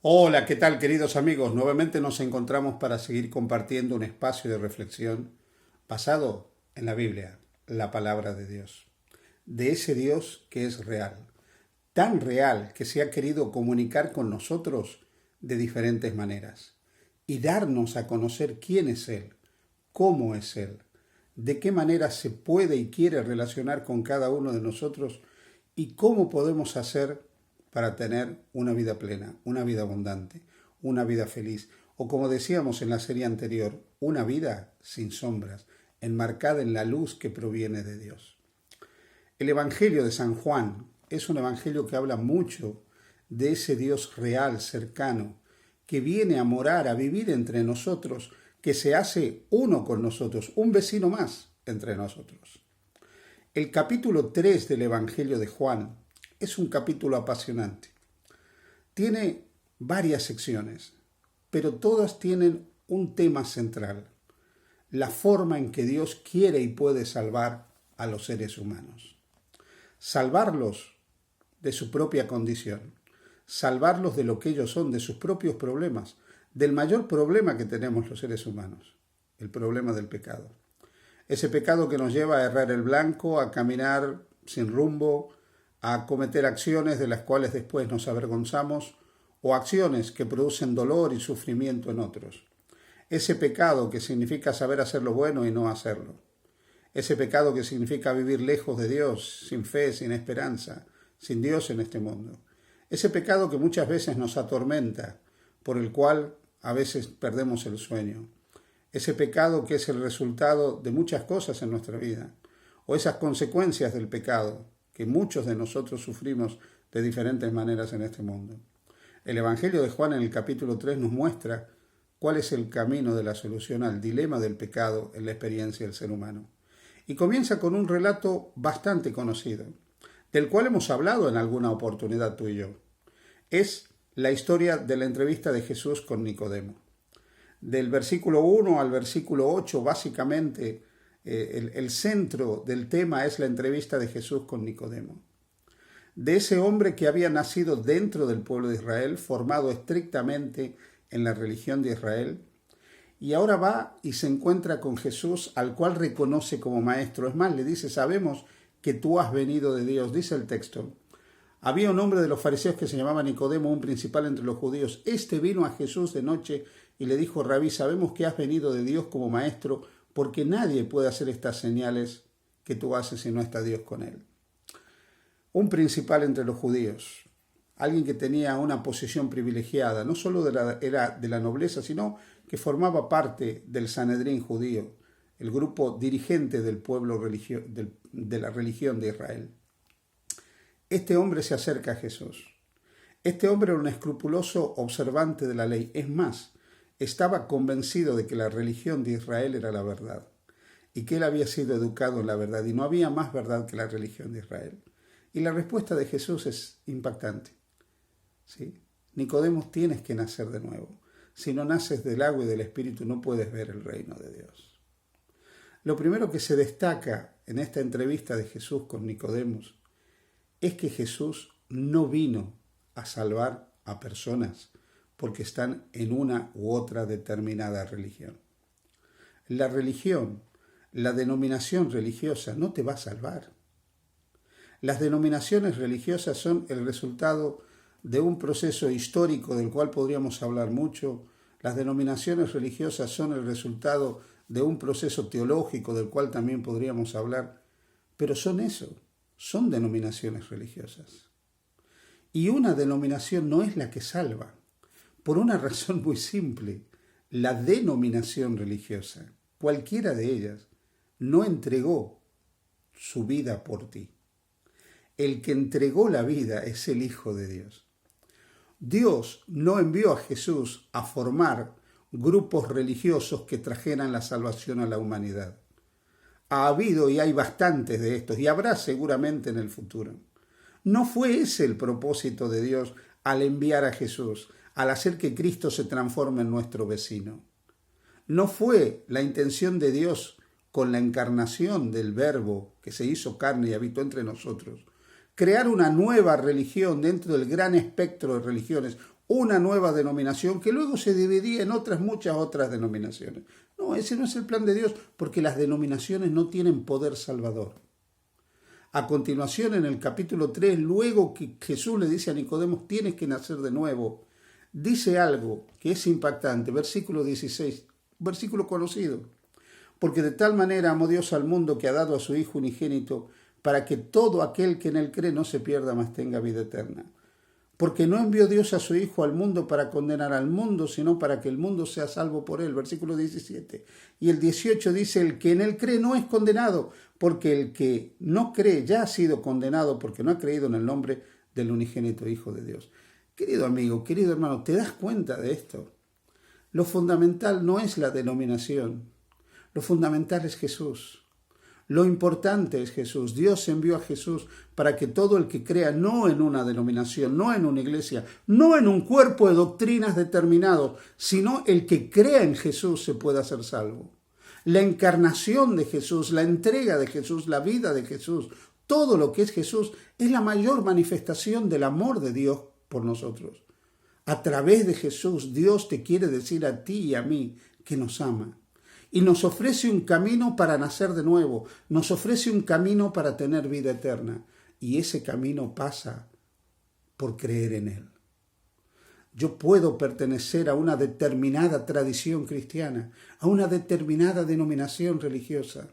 Hola, ¿qué tal queridos amigos? Nuevamente nos encontramos para seguir compartiendo un espacio de reflexión basado en la Biblia, la palabra de Dios, de ese Dios que es real, tan real que se ha querido comunicar con nosotros de diferentes maneras y darnos a conocer quién es Él, cómo es Él, de qué manera se puede y quiere relacionar con cada uno de nosotros y cómo podemos hacer para tener una vida plena, una vida abundante, una vida feliz, o como decíamos en la serie anterior, una vida sin sombras, enmarcada en la luz que proviene de Dios. El Evangelio de San Juan es un evangelio que habla mucho de ese Dios real, cercano, que viene a morar, a vivir entre nosotros, que se hace uno con nosotros, un vecino más entre nosotros. El capítulo 3 del Evangelio de Juan es un capítulo apasionante. Tiene varias secciones, pero todas tienen un tema central: la forma en que Dios quiere y puede salvar a los seres humanos. Salvarlos de su propia condición, salvarlos de lo que ellos son, de sus propios problemas, del mayor problema que tenemos los seres humanos, el problema del pecado. Ese pecado que nos lleva a errar el blanco, a caminar sin rumbo, a cometer acciones de las cuales después nos avergonzamos, o acciones que producen dolor y sufrimiento en otros. Ese pecado que significa saber hacer lo bueno y no hacerlo. Ese pecado que significa vivir lejos de Dios, sin fe, sin esperanza, sin Dios en este mundo. Ese pecado que muchas veces nos atormenta, por el cual a veces perdemos el sueño. Ese pecado que es el resultado de muchas cosas en nuestra vida, o esas consecuencias del pecado que muchos de nosotros sufrimos de diferentes maneras en este mundo. El Evangelio de Juan en el capítulo 3 nos muestra cuál es el camino de la solución al dilema del pecado en la experiencia del ser humano. Y comienza con un relato bastante conocido, del cual hemos hablado en alguna oportunidad tú y yo. Es la historia de la entrevista de Jesús con Nicodemo. Del versículo 1 al versículo 8, básicamente, el centro del tema es la entrevista de Jesús con Nicodemo. De ese hombre que había nacido dentro del pueblo de Israel, formado estrictamente en la religión de Israel, y ahora va y se encuentra con Jesús, al cual reconoce como maestro. Es más, le dice: sabemos que tú has venido de Dios. Dice el texto: había un hombre de los fariseos que se llamaba Nicodemo, un principal entre los judíos. Este vino a Jesús de noche y le dijo: Rabí, sabemos que has venido de Dios como maestro, porque nadie puede hacer estas señales que tú haces si no está Dios con él. Un principal entre los judíos, alguien que tenía una posición privilegiada, no solo era de la nobleza, sino que formaba parte del Sanedrín judío, el grupo dirigente del pueblo de la religión de Israel. Este hombre se acerca a Jesús. Este hombre era un escrupuloso observante de la ley. Es más, estaba convencido de que la religión de Israel era la verdad y que él había sido educado en la verdad y no había más verdad que la religión de Israel. Y la respuesta de Jesús es impactante. ¿Sí? Nicodemo, tienes que nacer de nuevo. Si no naces del agua y del Espíritu, no puedes ver el reino de Dios. Lo primero que se destaca en esta entrevista de Jesús con Nicodemo es que Jesús no vino a salvar a personas porque están en una u otra determinada religión. La religión, la denominación religiosa no te va a salvar. Las denominaciones religiosas son el resultado de un proceso histórico del cual podríamos hablar mucho. Las denominaciones religiosas son el resultado de un proceso teológico del cual también podríamos hablar, pero son eso, son denominaciones religiosas. Y una denominación no es la que salva, por una razón muy simple: la denominación religiosa, cualquiera de ellas, no entregó su vida por ti. El que entregó la vida es el Hijo de Dios. Dios no envió a Jesús a formar grupos religiosos que trajeran la salvación a la humanidad. Ha habido y hay bastantes de estos, y habrá seguramente en el futuro. No fue ese el propósito de Dios al enviar a Jesús, al hacer que Cristo se transforme en nuestro vecino. No fue la intención de Dios con la encarnación del Verbo que se hizo carne y habitó entre nosotros, crear una nueva religión dentro del gran espectro de religiones, una nueva denominación que luego se dividía en muchas otras denominaciones. No, ese no es el plan de Dios, porque las denominaciones no tienen poder salvador. A continuación, en el capítulo 3, luego que Jesús le dice a Nicodemo, tienes que nacer de nuevo, dice algo que es impactante, versículo 16, versículo conocido. Porque de tal manera amó Dios al mundo que ha dado a su Hijo unigénito, para que todo aquel que en él cree no se pierda, mas tenga vida eterna. Porque no envió Dios a su Hijo al mundo para condenar al mundo, sino para que el mundo sea salvo por él. Versículo 17. Y el 18 dice, el que en él cree no es condenado, porque el que no cree ya ha sido condenado, porque no ha creído en el nombre del unigénito Hijo de Dios. Querido amigo, querido hermano, ¿te das cuenta de esto? Lo fundamental no es la denominación, lo fundamental es Jesús. Lo importante es Jesús. Dios envió a Jesús para que todo el que crea, no en una denominación, no en una iglesia, no en un cuerpo de doctrinas determinados, sino el que crea en Jesús se pueda ser salvo. La encarnación de Jesús, la entrega de Jesús, la vida de Jesús, todo lo que es Jesús es la mayor manifestación del amor de Dios por nosotros. A través de Jesús, Dios te quiere decir a ti y a mí que nos ama. Y nos ofrece un camino para nacer de nuevo, nos ofrece un camino para tener vida eterna. Y ese camino pasa por creer en Él. Yo puedo pertenecer a una determinada tradición cristiana, a una determinada denominación religiosa,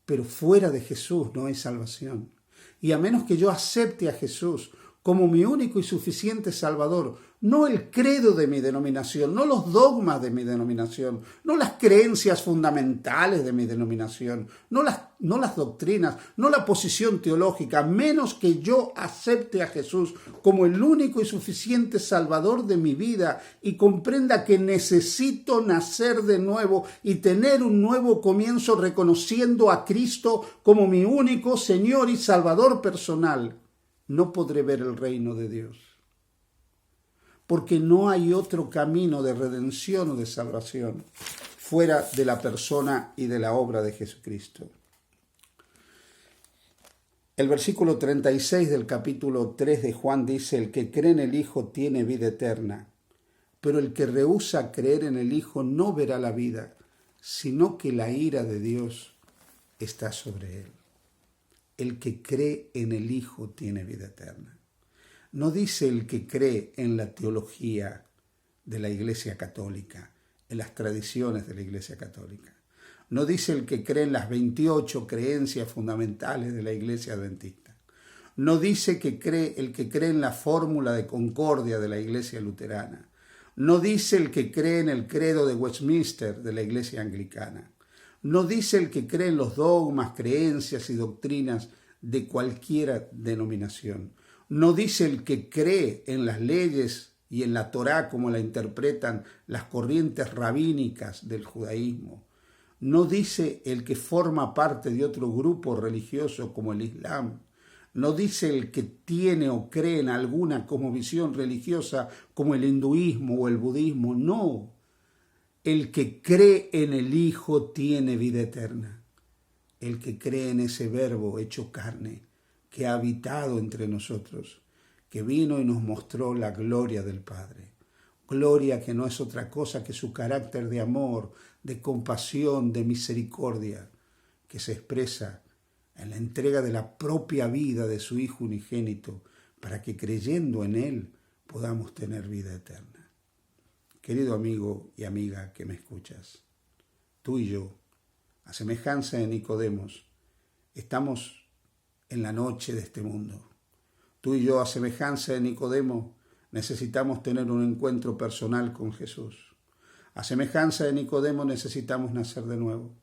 pero fuera de Jesús no hay salvación. Y a menos que yo acepte a Jesús como mi único y suficiente Salvador, no el credo de mi denominación, no los dogmas de mi denominación, no las creencias fundamentales de mi denominación, no las doctrinas, no la posición teológica, menos que yo acepte a Jesús como el único y suficiente Salvador de mi vida y comprenda que necesito nacer de nuevo y tener un nuevo comienzo reconociendo a Cristo como mi único Señor y Salvador personal, no podré ver el reino de Dios. Porque no hay otro camino de redención o de salvación fuera de la persona y de la obra de Jesucristo. El versículo 36 del capítulo 3 de Juan dice, el que cree en el Hijo tiene vida eterna, pero el que rehúsa creer en el Hijo no verá la vida, sino que la ira de Dios está sobre él. El que cree en el Hijo tiene vida eterna. No dice el que cree en la teología de la Iglesia Católica, en las tradiciones de la Iglesia Católica. No dice el que cree en las 28 creencias fundamentales de la Iglesia Adventista. No dice el que cree en la fórmula de concordia de la Iglesia Luterana. No dice el que cree en el credo de Westminster de la Iglesia Anglicana. No dice el que cree en los dogmas, creencias y doctrinas de cualquier denominación. No dice el que cree en las leyes y en la Torá como la interpretan las corrientes rabínicas del judaísmo. No dice el que forma parte de otro grupo religioso como el Islam. No dice el que tiene o cree en alguna cosmovisión religiosa como el hinduismo o el budismo. No. El que cree en el Hijo tiene vida eterna. El que cree en ese verbo hecho carne, que ha habitado entre nosotros, que vino y nos mostró la gloria del Padre. Gloria que no es otra cosa que su carácter de amor, de compasión, de misericordia, que se expresa en la entrega de la propia vida de su Hijo unigénito, para que creyendo en Él podamos tener vida eterna. Querido amigo y amiga que me escuchas, tú y yo, a semejanza de Nicodemos, estamos en la noche de este mundo. Tú y yo, a semejanza de Nicodemo, necesitamos tener un encuentro personal con Jesús. A semejanza de Nicodemo necesitamos nacer de nuevo.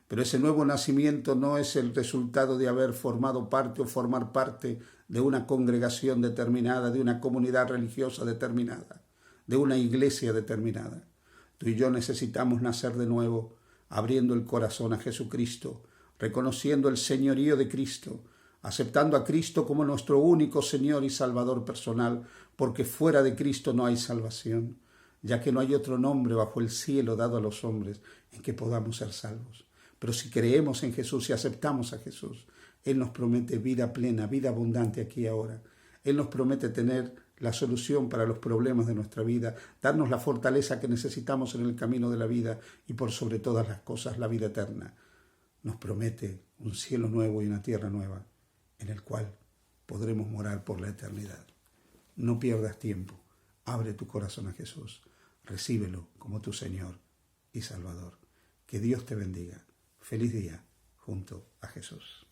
Pero ese nuevo nacimiento no es el resultado de haber formado parte o formar parte de una congregación determinada, de una comunidad religiosa determinada, de una iglesia determinada. Tú y yo necesitamos nacer de nuevo, abriendo el corazón a Jesucristo, reconociendo el señorío de Cristo, aceptando a Cristo como nuestro único Señor y Salvador personal, porque fuera de Cristo no hay salvación, ya que no hay otro nombre bajo el cielo dado a los hombres en que podamos ser salvos. Pero si creemos en Jesús y aceptamos a Jesús, Él nos promete vida plena, vida abundante aquí y ahora. Él nos promete tener la solución para los problemas de nuestra vida, darnos la fortaleza que necesitamos en el camino de la vida y por sobre todas las cosas la vida eterna. Nos promete un cielo nuevo y una tierra nueva, en el cual podremos morar por la eternidad. No pierdas tiempo, abre tu corazón a Jesús, recíbelo como tu Señor y Salvador. Que Dios te bendiga. Feliz día junto a Jesús.